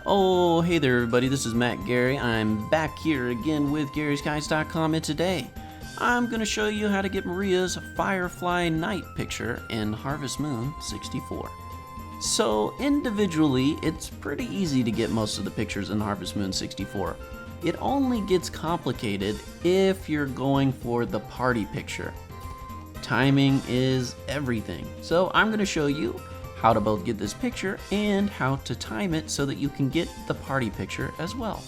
Oh, hey there everybody, this is Matt Gary. I'm back here again with Gary'sGuides.com, and today I'm going to show you how to get Maria's Firefly Night picture in Harvest Moon 64. So individually, it's pretty easy to get most of the pictures in Harvest Moon 64. It only gets complicated if you're going for the party picture. Timing is everything, so I'm going to show you how to both get this picture and how to time it so that you can get the party picture as well.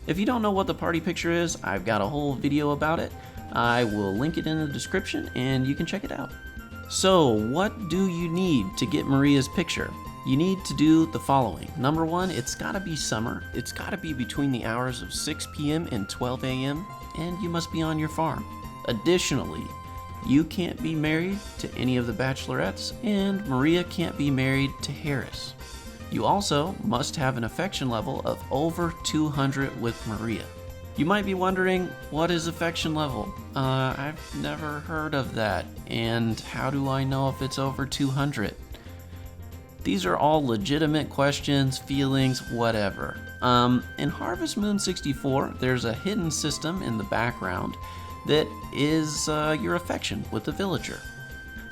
If you don't know what the party picture is, I've got a whole video about it. I will link it in the description and you can check it out. So what do you need to get Maria's picture? You need to do the following. Number one, it's gotta be summer. It's gotta be between the hours of 6 p.m. and 12 a.m. and you must be on your farm. Additionally, you can't be married to any of the bachelorettes, and Maria can't be married to Harris. You also must have an affection level of over 200 with Maria. You might be wondering, what is affection level? I've never heard of that, and how do I know if it's over 200? These are all legitimate questions, feelings, whatever. In Harvest Moon 64, there's a hidden system in the background that is your affection with the villager.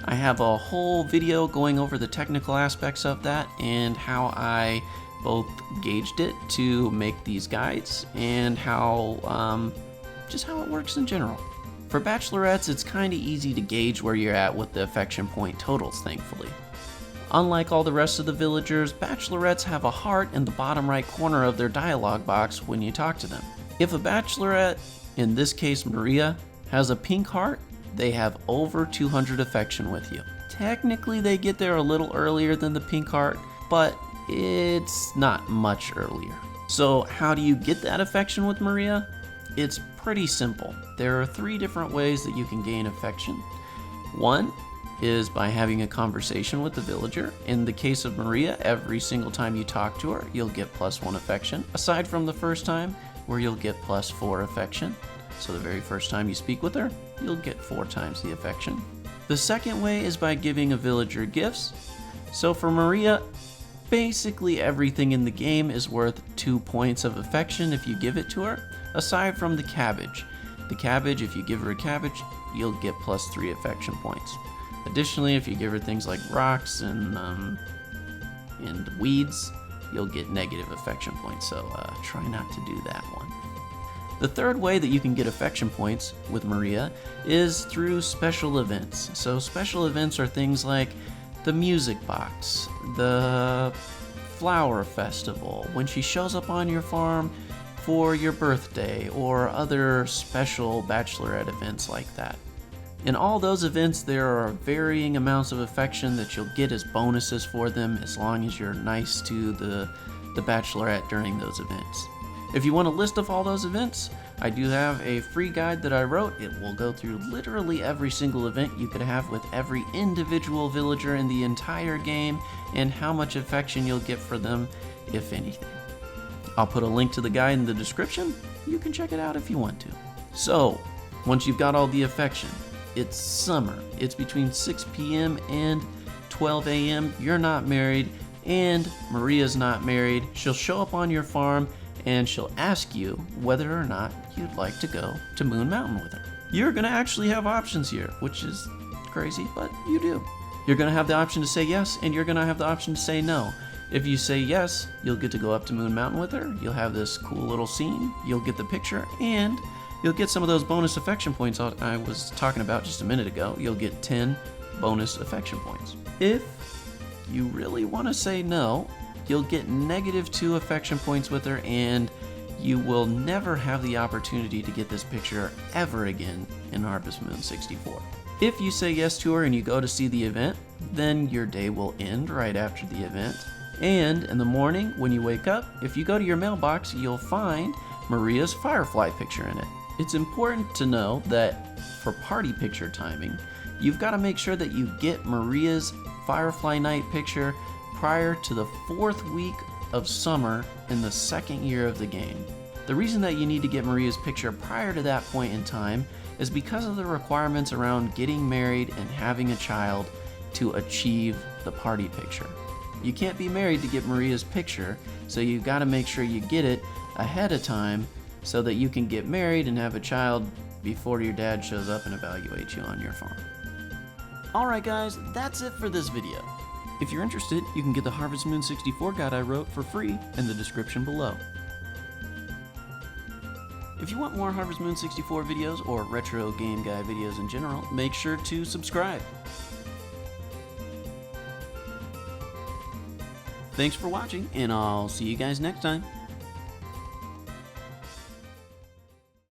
I have a whole video going over the technical aspects of that and how I both gauged it to make these guides and how just how it works in general. For bachelorettes, it's kind of easy to gauge where you're at with the affection point totals, thankfully. Unlike all the rest of the villagers, bachelorettes have a heart in the bottom right corner of their dialogue box when you talk to them. If a bachelorette, in this case Maria, has a pink heart, they have over 200 affection with you. Technically they get there a little earlier than the pink heart, but it's not much earlier. So how do you get that affection with Maria? It's pretty simple. There are 3 different ways that you can gain affection. One is by having a conversation with the villager. In the case of Maria, every single time you talk to her, you'll get +1 affection, aside from the first time, where you'll get +4 affection. So the very first time you speak with her, you'll get 4 times the affection. The second way is by giving a villager gifts. So for Maria, basically everything in the game is worth 2 points of affection if you give it to her, aside from the cabbage. The cabbage, if you give her a cabbage, you'll get +3 affection points. Additionally, if you give her things like rocks and weeds, you'll get negative affection points, so try not to do that one. The third way that you can get affection points with Maria is through special events. So special events are things like the music box, the flower festival, when she shows up on your farm for your birthday, or other special bachelorette events like that. In all those events, there are varying amounts of affection that you'll get as bonuses for them as long as you're nice to the bachelorette during those events. If you want a list of all those events, I do have a free guide that I wrote. It will go through literally every single event you could have with every individual villager in the entire game and how much affection you'll get for them, if anything. I'll put a link to the guide in the description. You can check it out if you want to. So, once you've got all the affection, it's summer. It's between 6 p.m. and 12 a.m. You're not married, and Maria's not married. She'll show up on your farm, and she'll ask you whether or not you'd like to go to Moon Mountain with her. You're gonna actually have options here, which is crazy, but you do. You're gonna have the option to say yes, and you're gonna have the option to say no. If you say yes, you'll get to go up to Moon Mountain with her. You'll have this cool little scene. You'll get the picture, and you'll get some of those bonus affection points I was talking about just a minute ago. You'll get 10 bonus affection points. If you really want to say no, you'll get -2 affection points with her, and you will never have the opportunity to get this picture ever again in Harvest Moon 64. If you say yes to her and you go to see the event, then your day will end right after the event. And in the morning, when you wake up, if you go to your mailbox, you'll find Maria's Firefly picture in it. It's important to know that for party picture timing, you've got to make sure that you get Maria's Firefly Night picture prior to the 4th week of summer in the 2nd year of the game. The reason that you need to get Maria's picture prior to that point in time is because of the requirements around getting married and having a child to achieve the party picture. You can't be married to get Maria's picture, so you gotta make sure you get it ahead of time so that you can get married and have a child before your dad shows up and evaluates you on your farm. Alright guys, that's it for this video. If you're interested, you can get the Harvest Moon 64 guide I wrote for free in the description below. If you want more Harvest Moon 64 videos or retro game guide videos in general, make sure to subscribe. Thanks for watching, and I'll see you guys next time.